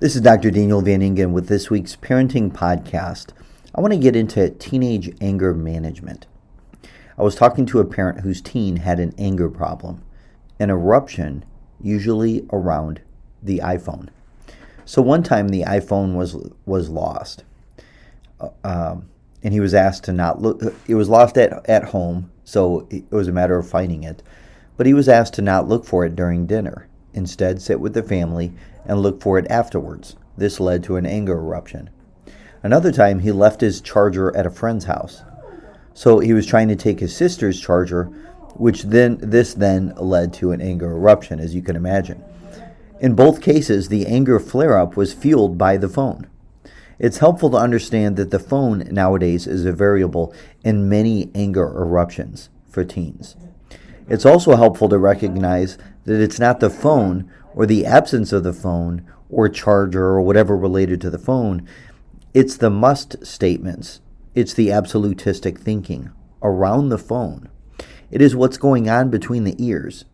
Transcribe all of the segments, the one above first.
This is Dr. Daniel Van Ingen with this week's Parenting Podcast. I want to get into teenage anger management. I was talking to a parent whose teen had an anger problem, an eruption usually around the iPhone. So one time the iPhone was lost, and he was asked to not look. It was lost at home, so it was a matter of finding it. But he was asked to not look for it during dinner. Instead, sit with the family and look for it afterwards. This led to an anger eruption. Another time, he left his charger at a friend's house. So he was trying to take his sister's charger, this then led to an anger eruption, as you can imagine. In both cases, the anger flare-up was fueled by the phone. It's helpful to understand that the phone nowadays is a variable in many anger eruptions for teens. It's also helpful to recognize that it's not the phone or the absence of the phone or charger or whatever related to the phone. It's the must statements. It's the absolutistic thinking around the phone. It is what's going on between the ears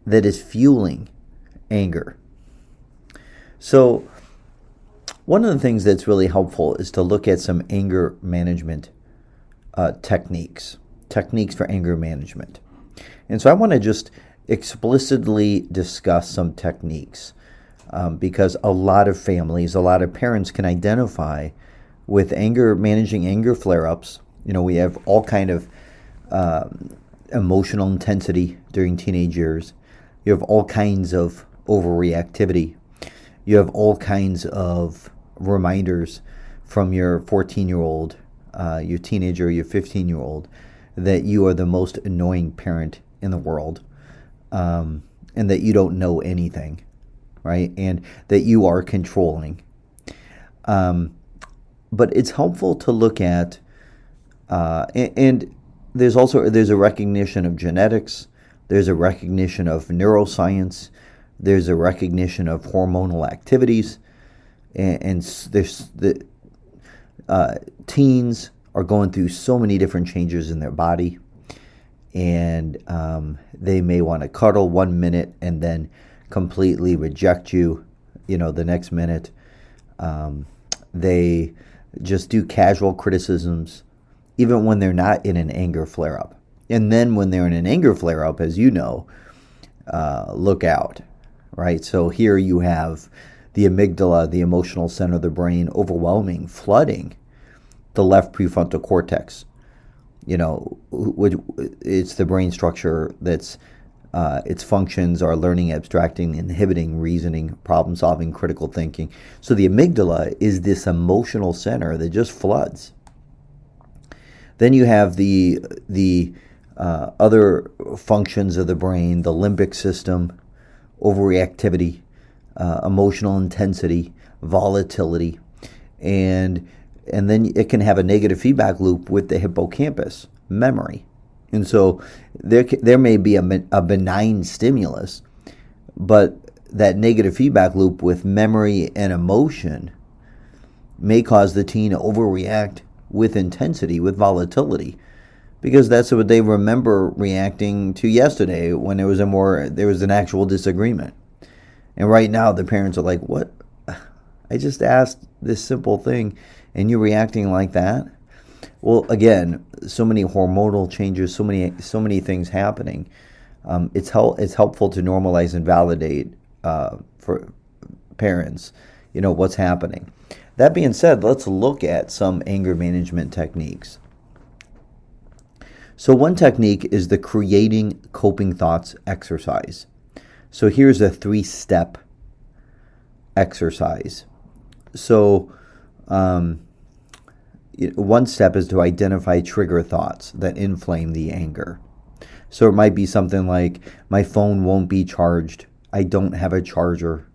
that is fueling anger. So one of the things that's really helpful is to look at some anger management techniques for anger management. And so I want to just explicitly discuss some techniques because a lot of families, a lot of parents can identify with managing anger flare-ups. You know, we have all kind of emotional intensity during teenage years. You have all kinds of overreactivity. You have all kinds of reminders from your 14-year-old, your teenager, your 15-year-old, that you are the most annoying parent in the world, and that you don't know anything, right? And that you are controlling. But it's helpful to look at, and there's a recognition of genetics, there's a recognition of neuroscience, there's a recognition of hormonal activities, and there's the teens are going through so many different changes in their body. And they may want to cuddle 1 minute and then completely reject you, the next minute. They just do casual criticisms, even when they're not in an anger flare-up. And then when they're in an anger flare-up, as you know, look out, right? So here you have the amygdala, the emotional center of the brain, flooding the left prefrontal cortex. It's the brain structure that's its functions are learning, abstracting, inhibiting, reasoning, problem solving, critical thinking. So the amygdala is this emotional center that just floods. Then you have the other functions of the brain, the limbic system, overreactivity, emotional intensity, volatility, and then it can have a negative feedback loop with the hippocampus, memory. And so there may be a benign stimulus, but that negative feedback loop with memory and emotion may cause the teen to overreact with intensity, with volatility, because that's what they remember reacting to yesterday when there was an actual disagreement. And right now the parents are like, what? I just asked this simple thing and you're reacting like that? Well, again, so many hormonal changes, so many things happening. It's helpful to normalize and validate for parents, what's happening. That being said, let's look at some anger management techniques. So one technique is the creating coping thoughts exercise. So here's a 3-step exercise. So one step is to identify trigger thoughts that inflame the anger. So it might be something like, my phone won't be charged, I don't have a charger,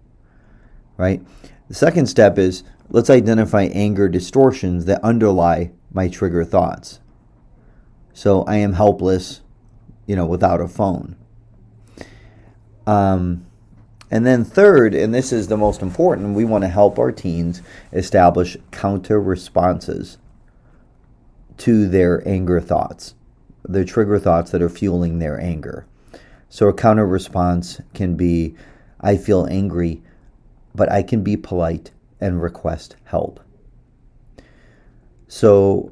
right? The second step is, let's identify anger distortions that underlie my trigger thoughts. So I am helpless, without a phone. And then third, and this is the most important, we want to help our teens establish counter responses to their anger thoughts, the trigger thoughts that are fueling their anger. So a counter response can be, I feel angry, but I can be polite and request help. So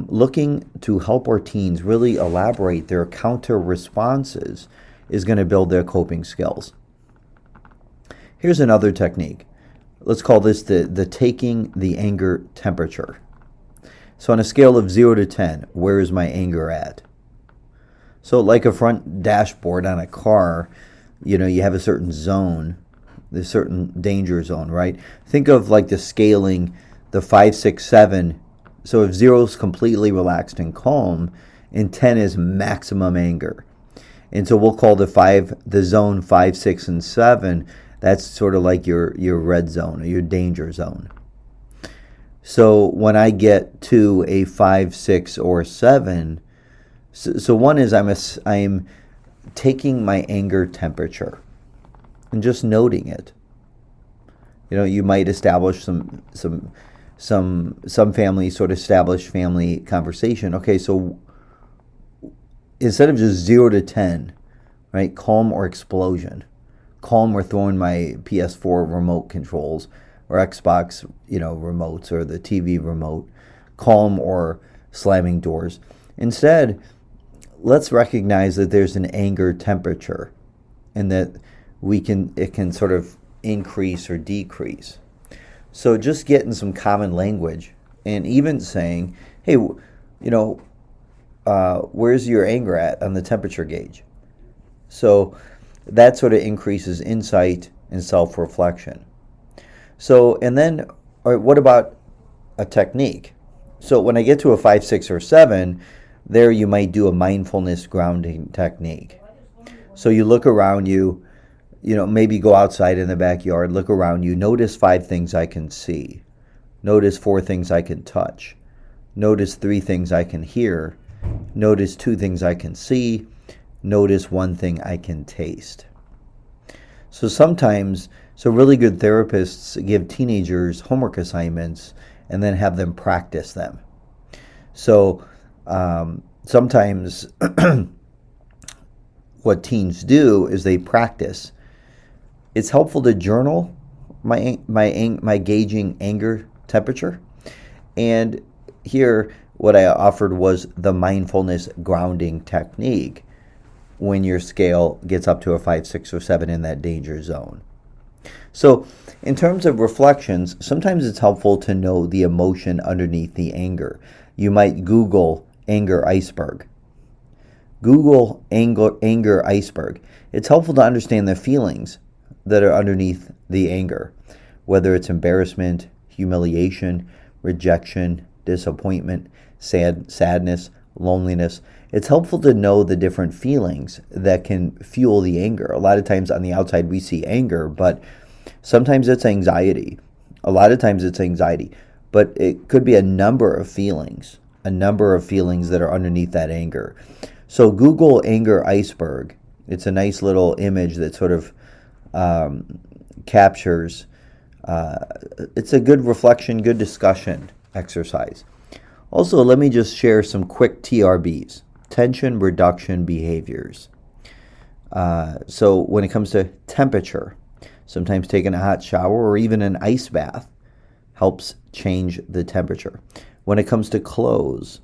looking to help our teens really elaborate their counter responses is going to build their coping skills. Here's another technique. Let's call this the taking the anger temperature. So on a scale of 0 to 10, where is my anger at? So like a front dashboard on a car, you have a certain zone, the certain danger zone, right? Think of like the scaling, the 5, 6, 7. So if 0 is completely relaxed and calm, and 10 is maximum anger. And so we'll call the zone 5, 6, and 7. That's sort of like your red zone or your danger zone. So when I get to a 5, 6, or 7, so one is I'm taking my anger temperature and just noting it. You might establish some families sort of establish family conversation. Okay, so instead of just 0 to 10, right? Calm or explosion. Calm or throwing my PS4 remote controls or Xbox, remotes or the TV remote. Calm or slamming doors. Instead, let's recognize that there's an anger temperature and that it can sort of increase or decrease. So just getting some common language and even saying, hey, where's your anger at on the temperature gauge? So that sort of increases insight and self-reflection. So, and then, all right, what about a technique? So when I get to a 5, 6, or 7, there you might do a mindfulness grounding technique. So you look around you, maybe go outside in the backyard, look around you, notice 5 things I can see. Notice 4 things I can touch. Notice 3 things I can hear. Notice 2 things I can see. Notice 1 thing I can taste. So really good therapists give teenagers homework assignments and then have them practice them. So sometimes what teens do is they practice. It's helpful to journal my gauging anger temperature. And here what I offered was the mindfulness grounding technique when your scale gets up to a 5, 6, or 7 in that danger zone. So in terms of reflections, sometimes it's helpful to know the emotion underneath the anger. You might Google anger iceberg. Google anger iceberg. It's helpful to understand the feelings that are underneath the anger, whether it's embarrassment, humiliation, rejection, disappointment, sadness, loneliness. It's helpful to know the different feelings that can fuel the anger. A lot of times on the outside we see anger, but sometimes it's anxiety. A lot of times it's anxiety, but it could be a number of feelings that are underneath that anger. So Google anger iceberg. It's a nice little image that sort of captures. It's a good reflection, good discussion exercise. Also, let me just share some quick TRBs, tension reduction behaviors. So when it comes to temperature, sometimes taking a hot shower or even an ice bath helps change the temperature. When it comes to clothes,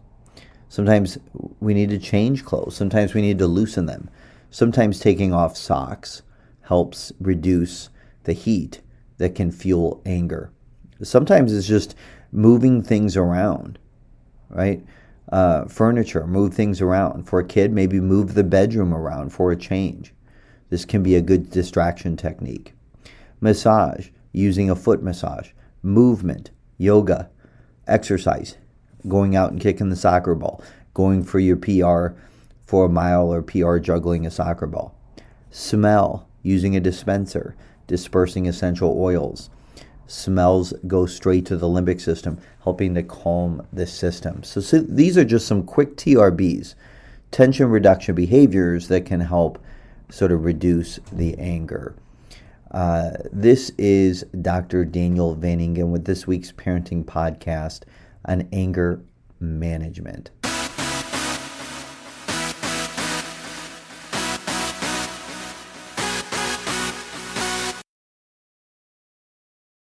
sometimes we need to change clothes. Sometimes we need to loosen them. Sometimes taking off socks helps reduce the heat that can fuel anger. Sometimes it's just moving things around, right? Furniture, move things around. For a kid, maybe move the bedroom around for a change. This can be a good distraction technique. Massage, using a foot massage. Movement, yoga, exercise, going out and kicking the soccer ball, going for your PR for a mile or PR juggling a soccer ball. Smell, using a dispenser, dispersing essential oils. Smells go straight to the limbic system, helping to calm the system. So these are just some quick TRBs, tension reduction behaviors that can help sort of reduce the anger. This is Dr. Daniel Van Ingen with this week's parenting podcast on anger management.